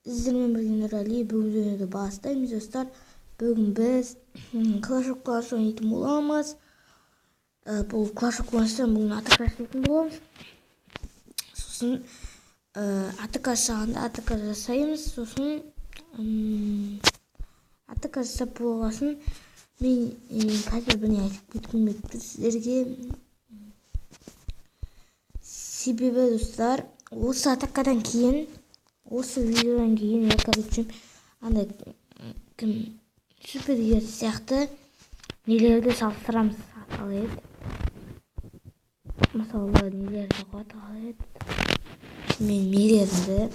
Сіздермен бірге Нұрәли, бүгін жөнінде бастаймыз достар. Бүгін біз Clash of Clans ойнайтын боламыз. Бұл Clash of Clans'тан бүгін атака жасайтын боламыз. Сосын атака жасағанда атака жасаймыз. Сосын атака жасап болғасын мен қазір бірне айтып кеткім келіп тұр сіздерге. Себебі достар, осы атакадан кейін, осы видеодан кейін я короче андай супергер сияқты нелерді салыстырамыз. Мысалы нелерді қойып мен нелерді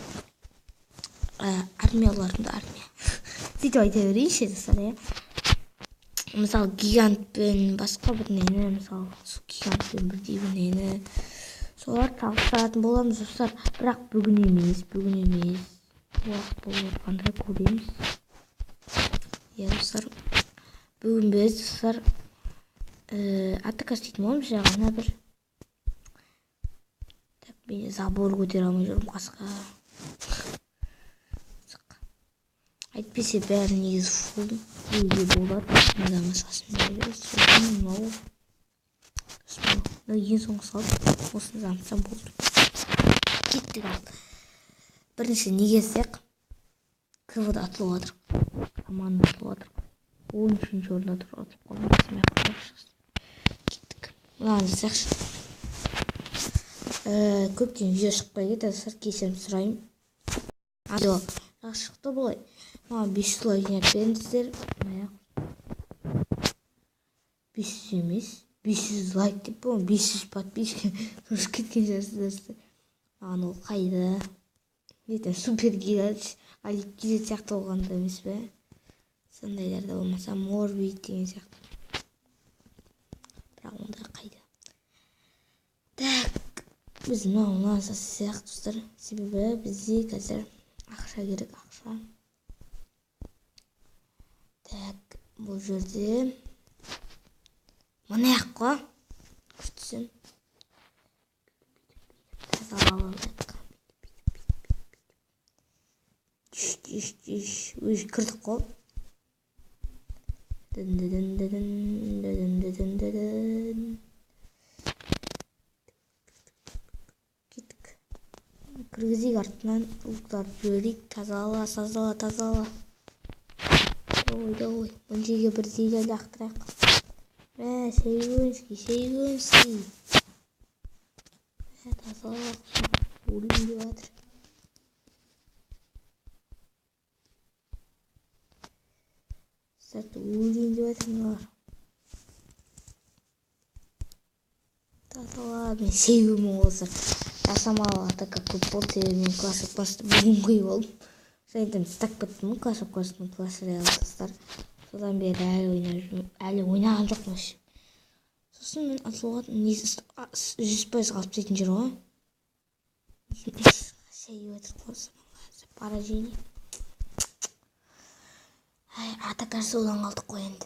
армияларымды сөйтіп айта берейінші достар. Мысалы гигантпен басқа бір нені, мысалы гигантпен бірдей бір нені солар салыстыратын боламыз достар. Бірақ бүгін емес. Уақыт болып жатқанда көреміз. Достар, бүгін біз достар атака істейтін боламыз. Жағына бір мен забор көтере алмай жүрмін қасқа. Әйтпесе бәрі негізі фул болады. Ең соңғы салып осыны замсам болды. Кеттік ал. Бірінші неге сәк КВ-да атылып жатыр. Команда атылып жатыр. 13-ші орында тұр. Атылып қалмайды. Кеттік. Мынаны жасақшы. Көптен видео шықпай кетті. Кешірім сұраймын. Жақсы шықты болай. Маған 500 лайк жинап беріңіздер. 500 емес. 500 лайк деп бұл 500 подписчик тұрып кеткен жасырсыздар. Маған ол қайда? Ертең супергер алып келетін сияқты болғанда емес пе? Сондайларда болмаса морбит деген сияқты. Бірақ онда қайда? Так, біз мынаны жасасақ достар. Себебі бізде қазір ақша керек, ақша. Так, бұл жерде мына қой. Күштісін. Тазалалайық. Өз кірдік қой. Кеттік. Кіргізейік артынан ұлықтар бөлейік. Тазала. Ой. Мынжеге бір зейлі лақтырайық. Сейгөнский. Тазалақ. Өлім деп жатыр. Өлім деп жатыр мыналар. Тазала. Мен сейгөнмін олсыр. Жасамалы атака көп болды. Мен Clash of Clans'ты бүгін қойып алдым. Сондықтан стак біттім Clash of Clans'тың Clash Royale достар. Содан бері әлі ойнаған жоқпын. Сосын мен атылған 100% қалып дейтін жер ғой. Сейіп өтір қосы. Поражение. Атака жасаудан қалдық қой енді.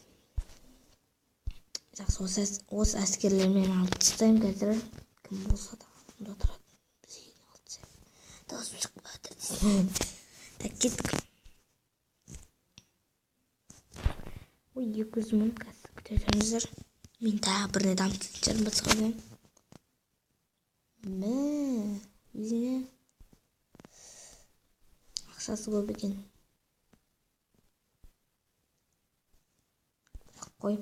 Жақсы, осы әскерлермен алып тастаймын қазір. Кім болса да мұнда тұрады. Бізге алып тастаймын. Дауысым шықпай жатыр. Так, кеттік. Ой, 200 мың қазір күтетіңіздер. Мен тағы біріне дамытатын жерім басқа мен. Өзіне ақшасы көп екен. Қой,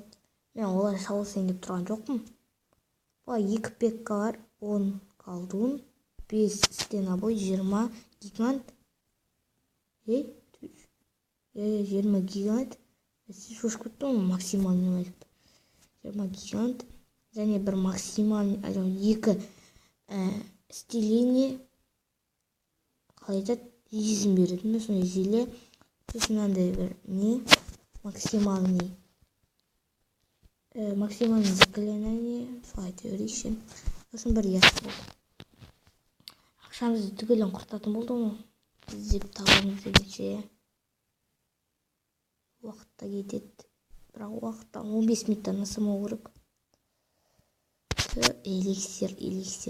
мен олар салысайын деп тұрған жоқпын. Бұл 2 пекка бар, 10 колдун, 5 стенобой, 20 гигант. 20 гигант. Шошып кеттім, максимальный айтып. 20 гигант. Және бір максимальный, 2 стеление. Қалай айтады? Езін беретін. Сондай зеле. Сосын андай бір не? Максимальный заклинание. Солай айта берейші. Сосын бір ясы болды. Ақшамызды түгелін құртатын болды ма? Іздеп табамыз дегенше. Уақытта кетеді. Бірақ уақытта 15 минуттан асырмау керек. Эликсир.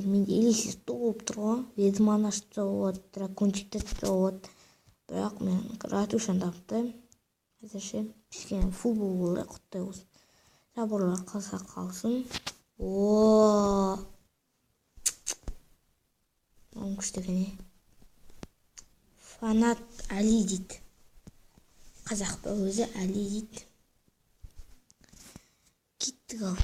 Менде эликсир толып тұр ғой. Ведьманы ашып болады, дракончикті ашып болады. Бірақ мен ратушаны таптым. Әзірше кішкене футбол болды, құттай болсын. Заборлар қалса қалсын. Ооо. Оң күштігіне. Фанат Али дейді. Қазақта өзі Али дейді. Кеттік ал.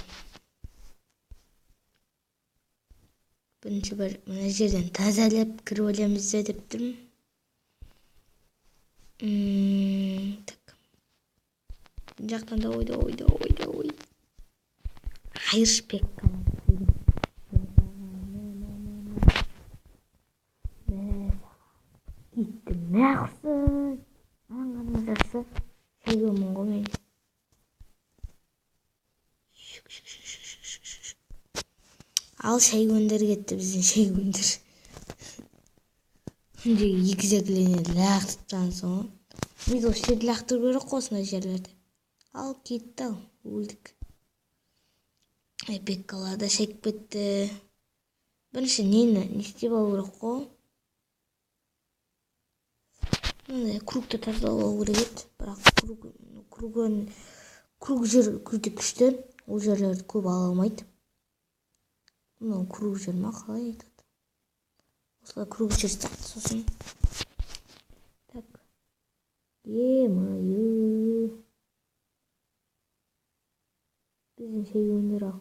Бірінші бір мына жерден тазалап кіріп олеміз деп тұрмын. Так. Жақтан да ойды. Хайыршбек канаты. Gitti mağsın. Anlamızası şey olmuyor mu? Al şey gönder gitti bizim şey gönder. Şimdi yüksekliğine lağtıktan sonra. Biz o şey lağtır böyle kosna yerlerde. Al gitti al. Öldük. Epek kalada şek bitti. Ben işte ne isteyip alırıq o. Krugты тазалау керек еді, бірақ круг жер күрде күшті, ол жерлерді көп ала алмайды. Мынау круг жер ма қалай айтады? Осылай круг жер сияқты сосын. Так. Е-мое. Біздің шей өнер ал.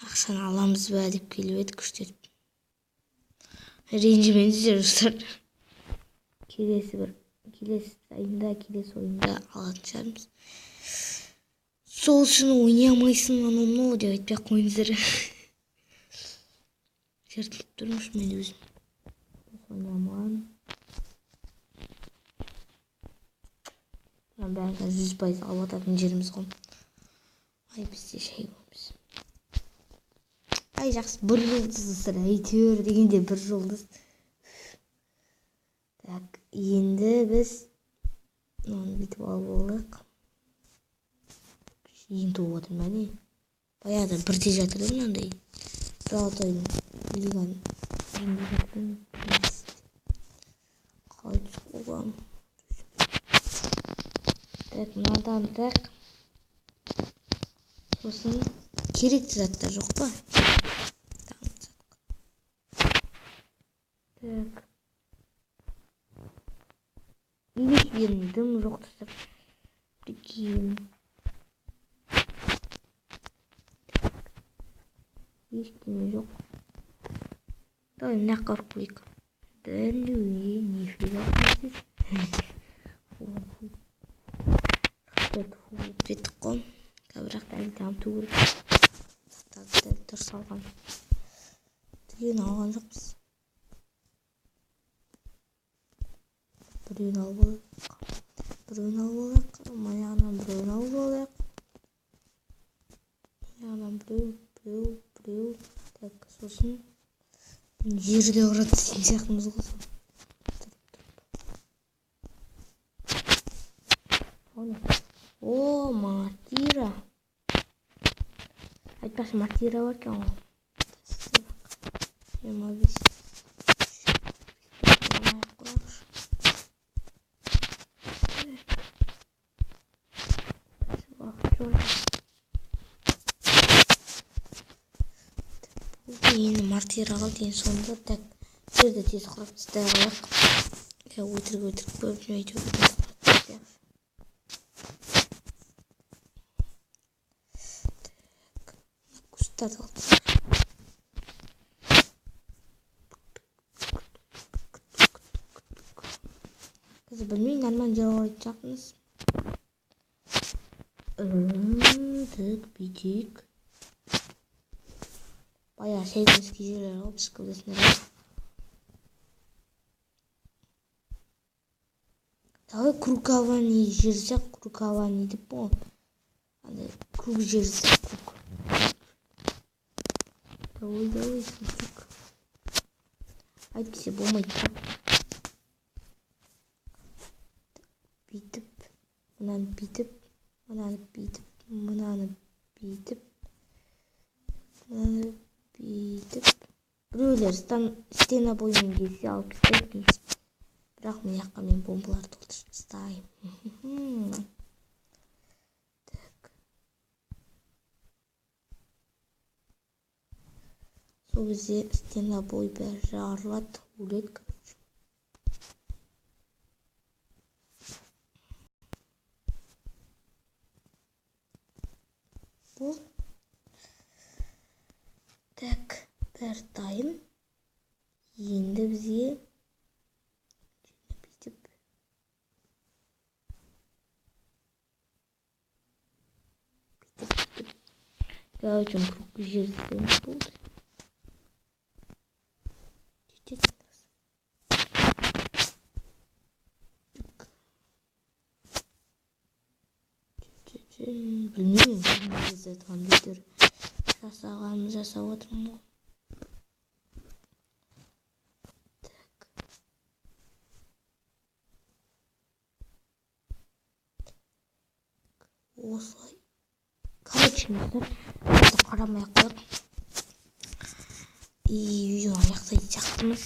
Ақшаны аламыз ба деп келіп еді күштетіп. Ренжімен жүрістер. Келесі ойында алатын шығармыз. Сол үшін ойнамайсың анау деп айтпай ақ қойыңыздар. Жертіліп тұрмыш мен өзім. Ойнаман. Бәрін 100% алып ататын жеріміз ғой. Ай бізде шай болмыз. Ай жақсы бір жұлдыз әйтеуір дегенде бір жұлдыз. Так, енді біз оны бүйтіп алып болдық. Ең туып отыр мәне. Баяғыда бірде жатыр мынандай. Золотойдың лиган. Қалай түсіп қойғам. Так, мынадан так. Сосын керекті заттар жоқ па? Так. Неге дым жоқ тұстап. Прикинь. Ештеңе жоқ. Давай мына жаққа ұрып қойайық. Дәлуе, нифига қойсыз. Беттік қой. Бірақ әлі дамыту керек. Дәл дұрыс алған. Түген алған жоқпыз. Біреуін алып болайық. Маяғынан біреуін алып болайық. Маяғынан біреу. Так, сосын жерде ұрады сен сияқтымыз ғой. О, мартира. Айтпашы мартира бар екен ғой. 25. Енді мартира қалды ең соңында. Так, жерді тез құрап тісті алайық. Өтірік бөліп өйтіп өтірік. Кустарды қалды. Қазір білмей нормально жер қарайтын жақпыз. Так, бүйтейік. Bayağı sevdiğiniz kişiler olup sıkıldısınız. Tabii kuru kavani jirsak kuru kavani deyip bu. Hani kuru jirsak kuru. Davay sıcak. Haydi kişi bulmayı tak. Bitip. Bundan bitip. Bitti. Birebir бирөөлөр стена боюна келсе алып кетет экен. Бирок мен жака мен бомбаларды толтуруп тастайм. Так. Сол бизде стена бой бери жарылат, өлөт, короче. Бул. Так, бер дайын. Енді бізге бүйтіп короче круг жерден болды. Білмеймін, біз айтқан бетер жасағанымыз жасап отырмын ғой. Осылай. Короче, қарамай қойып. И видеоны аяқтайтын сияқтымыз.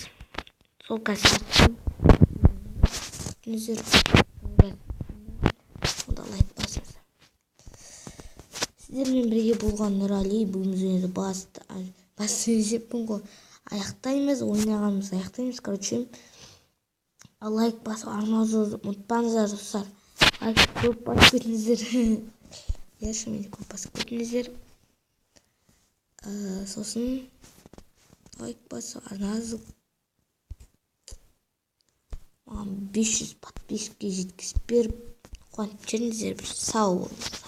Сол қазір өздері онда лайк басыңыз. Сіздермен бірге болған Нұрали, бүгін өзіңізді басты жеппін ғой. Аяқтаймыз, ойнағанымыз аяқтаймыз. Короче, лайк басып армауызды ұмытпаңыздар достар. Лайк көп басып кетіңіздер. Шынымен көп басып кетіңіздер. Сосын лайк басып арнаңызды маған 500 подписчикке жеткізіп беріп қуантып жүріңіздер. Сау болыңыздар.